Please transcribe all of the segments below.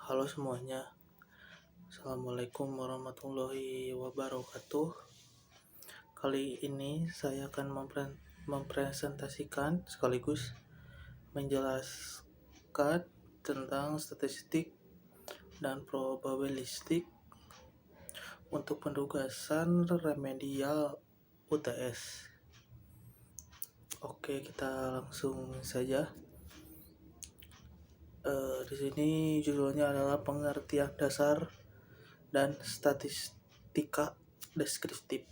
Halo semuanya, Assalamualaikum warahmatullahi wabarakatuh. Kali ini saya akan mempresentasikan sekaligus menjelaskan tentang statistik dan probabilistik untuk penugasan remedial UTS. Oke, kita langsung saja. Di sini judulnya adalah pengertian dasar dan statistika deskriptif.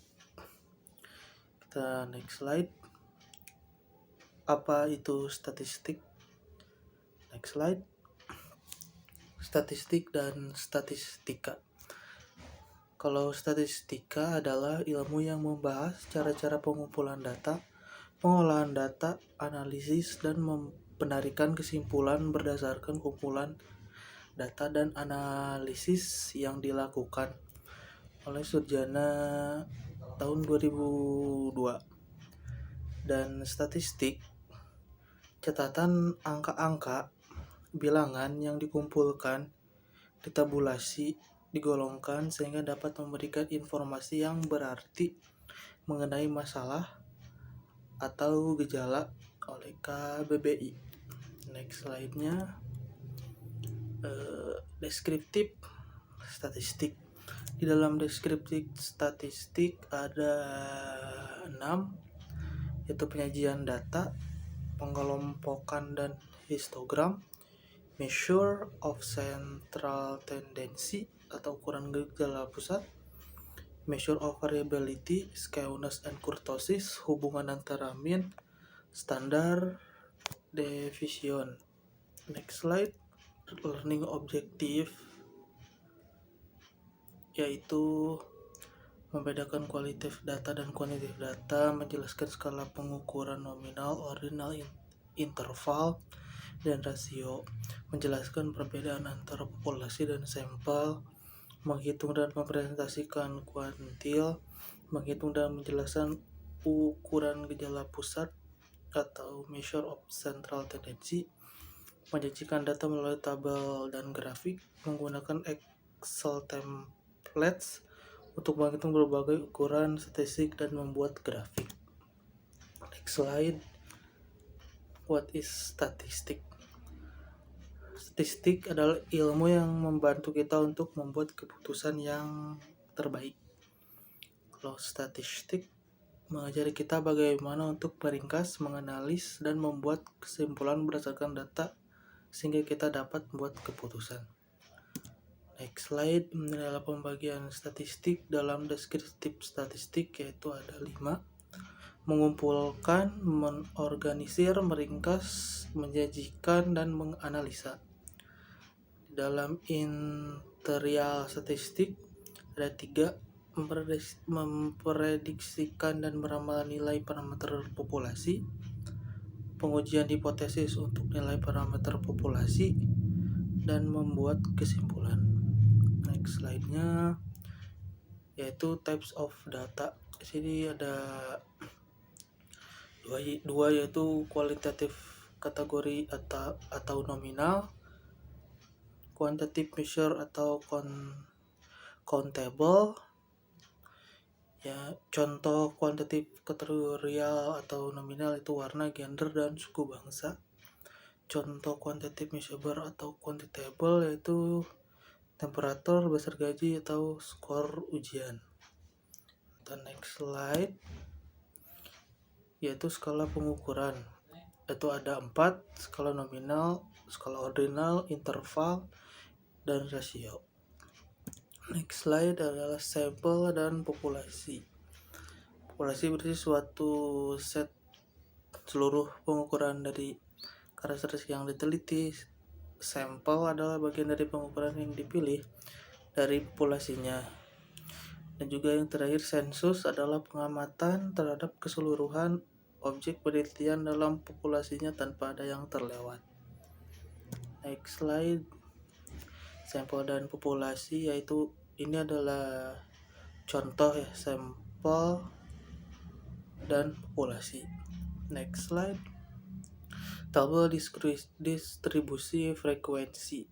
Kita next slide. Apa itu statistik? Next slide. Statistik dan statistika. Kalau statistika adalah ilmu yang membahas cara-cara pengumpulan data, pengolahan data, analisis, dan membenarkan kesimpulan berdasarkan kumpulan data dan analisis yang dilakukan oleh Surjana tahun 2002. Dan statistik, catatan angka-angka, bilangan yang dikumpulkan, ditabulasi, digolongkan sehingga dapat memberikan informasi yang berarti mengenai masalah atau gejala oleh KBBI. Next slide-nya. Deskriptif statistik. Di dalam deskriptif statistik ada 6, yaitu penyajian data, pengelompokan dan histogram, measure of central tendency atau ukuran gejala pusat, measure of variability, skewness and kurtosis, hubungan antara mean, standar deviation. Next slide. Learning objective, yaitu membedakan kualitatif data dan kuantitatif data, menjelaskan skala pengukuran nominal, ordinal, interval, dan rasio, menjelaskan perbedaan antara populasi dan sampel, menghitung dan mempresentasikan kuantil, menghitung dan menjelaskan ukuran gejala pusat atau measure of central tendency, menyajikan data melalui tabel dan grafik, menggunakan Excel templates untuk menghitung berbagai ukuran statistik dan membuat grafik. Next slide. What is statistik? Statistik adalah ilmu yang membantu kita untuk membuat keputusan yang terbaik. Kalau statistik mengajari kita bagaimana untuk meringkas, menganalisis, dan membuat kesimpulan berdasarkan data sehingga kita dapat membuat keputusan. Next slide adalah pembagian statistik dalam deskriptif statistik, yaitu ada 5. Mengumpulkan, mengorganisir, meringkas, menyajikan, dan menganalisa. Dalam interial statistik ada 3. Memprediksikan dan meramal nilai parameter populasi, pengujian hipotesis untuk nilai parameter populasi, dan membuat kesimpulan. Next slide-nya yaitu types of data. Di sini ada dua yaitu kualitatif kategori atau nominal, quantitative measure atau countable. Ya, contoh kuantitatif kategorial atau nominal itu warna, gender, dan suku bangsa. Contoh quantitative measure atau quantitable yaitu temperatur, besar gaji, atau skor ujian. The next slide yaitu skala pengukuran. Itu ada 4, skala nominal, skala ordinal, interval, dan rasio. Next slide adalah sampel dan populasi. Populasi berarti suatu set seluruh pengukuran dari karakteristik yang diteliti. Sampel adalah bagian dari pengukuran yang dipilih dari populasinya. Dan juga yang terakhir, sensus adalah pengamatan terhadap keseluruhan objek penelitian dalam populasinya tanpa ada yang terlewat. Next slide. Sampel dan populasi, yaitu ini adalah contoh ya, sampel dan populasi. Next slide. Tabel distribusi frekuensi.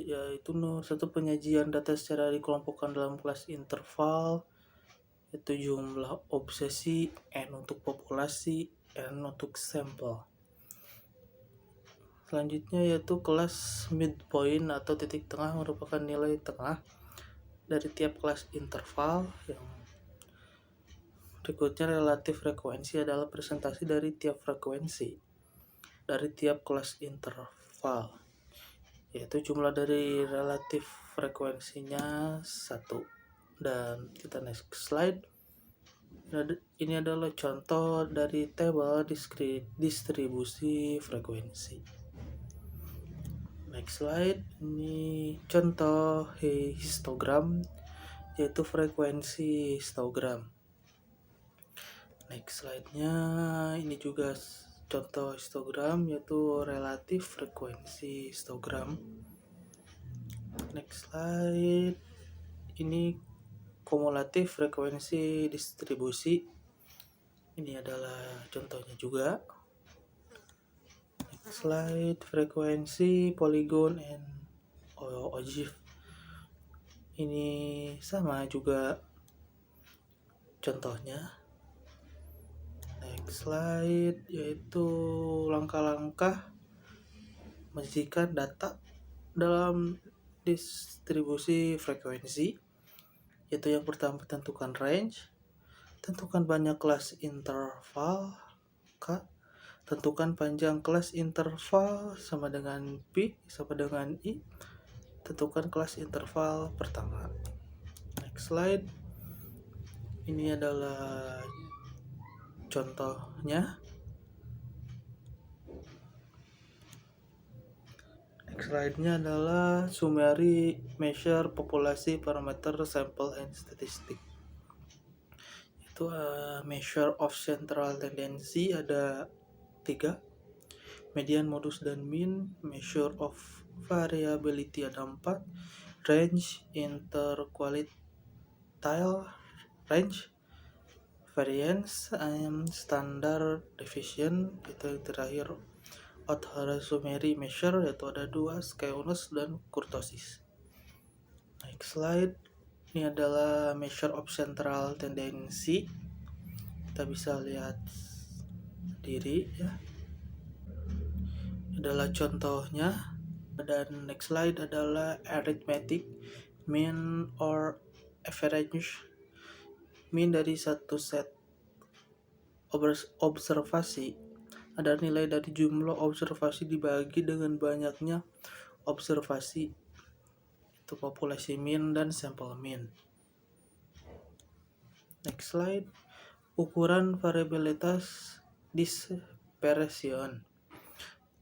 yaitu satu penyajian data secara dikelompokkan dalam kelas interval, yaitu jumlah obsesi, n untuk populasi, n untuk sampel. Selanjutnya yaitu kelas midpoint atau titik tengah, merupakan nilai tengah dari tiap kelas interval. Yang berikutnya relatif frekuensi adalah presentasi dari tiap frekuensi dari tiap kelas interval, yaitu jumlah dari relatif frekuensinya 1. Dan kita next slide. Ini adalah contoh dari tabel distribusi frekuensi. Next slide. Ini contoh histogram, yaitu frekuensi histogram. Next slide-nya ini juga contoh histogram, yaitu relatif frekuensi histogram. Next slide. Ini kumulatif frekuensi distribusi. Ini adalah contohnya juga. Next slide. Frekuensi polygon and ogive. Ini sama juga contohnya. Next slide, yaitu langkah-langkah menyajikan data dalam distribusi frekuensi, yaitu yang pertama tentukan range, tentukan banyak kelas interval K, tentukan panjang kelas interval sama dengan P sama dengan I, tentukan kelas interval pertama. Next slide. Ini adalah contohnya. Next slide-nya adalah summary measure populasi parameter sample and statistic. Itu measure of central tendency ada 3, median, modus, dan mean. Measure of variability ada 4, range, interquartile range, variance, and standard deviation. Itu yang terakhir summary measure, yaitu ada 2, skewness dan kurtosis. Next slide. Ini adalah measure of central tendency. Kita bisa lihat sendiri ya. Adalah contohnya. Dan next slide adalah arithmetic mean or average. Mean dari satu set observasi ada nilai dari jumlah observasi dibagi dengan banyaknya observasi, itu populasi mean dan sampel mean. Next slide. Ukuran variabilitas dispersion,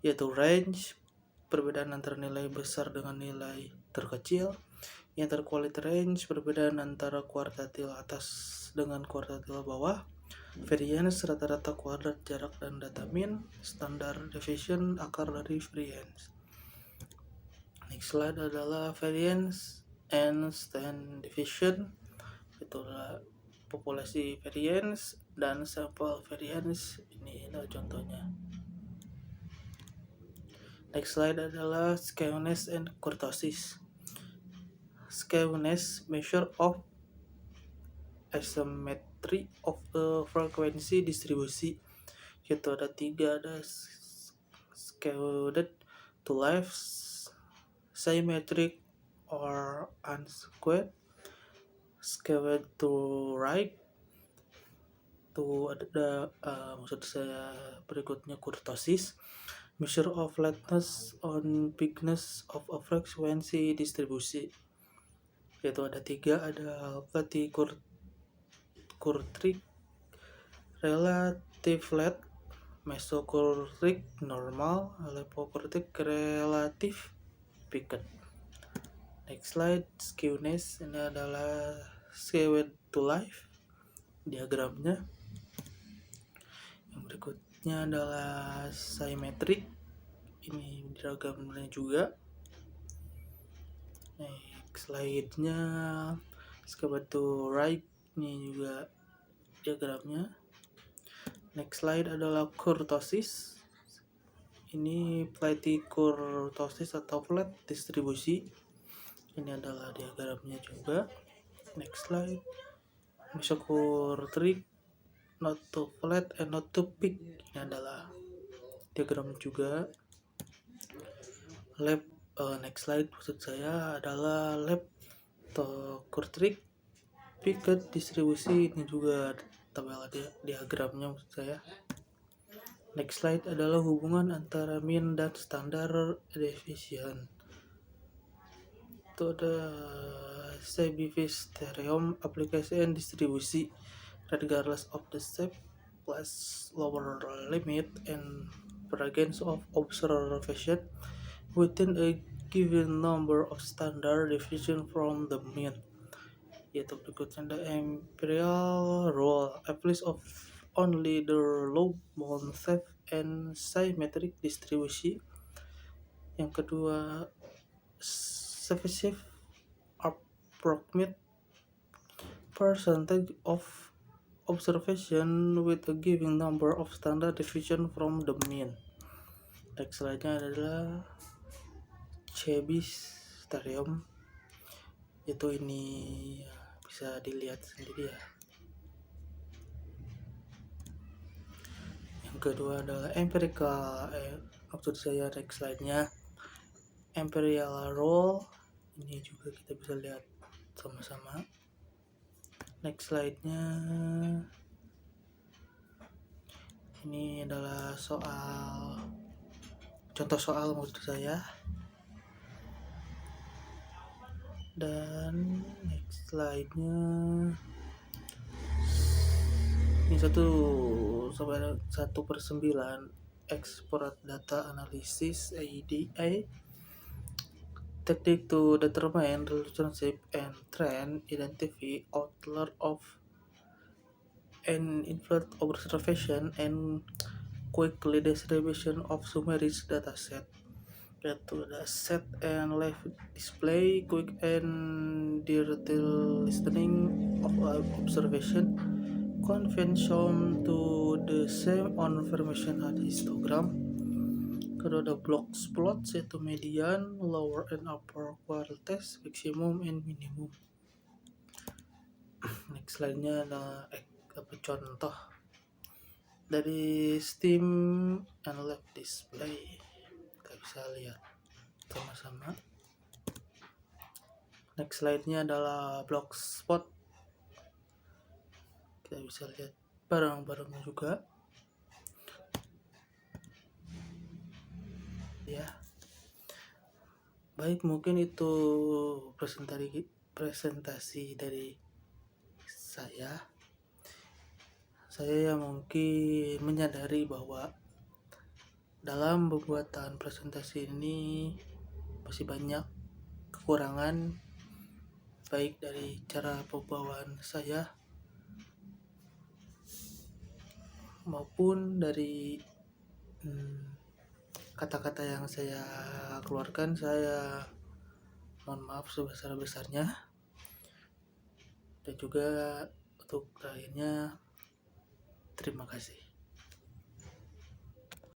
yaitu range, perbedaan antara nilai besar dengan nilai terkecil. Interquartile range, perbedaan antara kuartil atas dengan kuartil bawah. Variance, rata-rata kuadrat jarak dan data mean. Standard deviation, akar dari variance. Next slide adalah variance and standard deviation. Itulah populasi variance dan sampel variance. Ini adalah contohnya. Next slide adalah skewness and kurtosis. Skewness, measure of asymmetry of the frequency distribution, yaitu ada 3, ada skewed to left, symmetric or unskewed, skewed to right. Itu ada maksud saya berikutnya kurtosis, measure of flatness on bigness of a frequency distribution, yaitu ada 3, ada Kurtric, relative flat, mesokurtric normal, hypokurtric relative peaked. Next slide, skewness. Ini adalah skewed to life diagramnya. Yang berikutnya adalah symmetric. Ini diagramnya juga. Next slide-nya skewed to right. Ini juga diagramnya. Next slide adalah kurtosis. ini flighty kurtosis atau flat distribusi. Ini adalah diagramnya juga. Next slide. Mesocore trick, not too flat and not too peak. Ini adalah diagram juga. Lab next slide maksud saya adalah lab atau kurtrick peaked distribusi. Ini juga tabel diagramnya maksud saya. Next slide adalah hubungan antara mean dan standard deviation. Itu ada Chebyshev-theorem application distribusi regardless of the shape plus lower limit and variance of observation within a given number of standard deviation from the mean. Yaitu berikutnya the imperial rule applies of only the low bound shape and symmetric distribution. Yang kedua Chebyshev approximate percentage of observation with a given number of standard deviation from the mean. Next slide-nya adalah Chebyshev theorem, itu ini bisa dilihat sendiri ya. Yang kedua adalah empirical maksud saya next slide-nya imperial rule, ini juga kita bisa lihat sama-sama. Next slide-nya ini adalah contoh soal maksud saya. Dan next slide-nya ini 1/9 export data analysis ADA technique to determine relationship and trend, identify outlier of an inferred observation and quickly distribution of summaries dataset. Yaitu ada set and live display, quick and direct listening of observation, convention to the same on information at histogram. Kedua ada blocks plot, yaitu median, lower and upper quartiles, maximum and minimum. Next slide-nya adalah contoh dari Steam and live display. Kita bisa lihat sama-sama. Next slide-nya adalah blogspot. Kita bisa lihat bareng-bareng juga. Ya. Baik, mungkin itu presentasi dari saya. Saya mungkin menyadari bahwa dalam pembuatan presentasi ini masih banyak kekurangan, baik dari cara pembawaan saya maupun dari kata-kata yang saya keluarkan. Saya mohon maaf sebesar-besarnya. Dan juga untuk terakhirnya, terima kasih.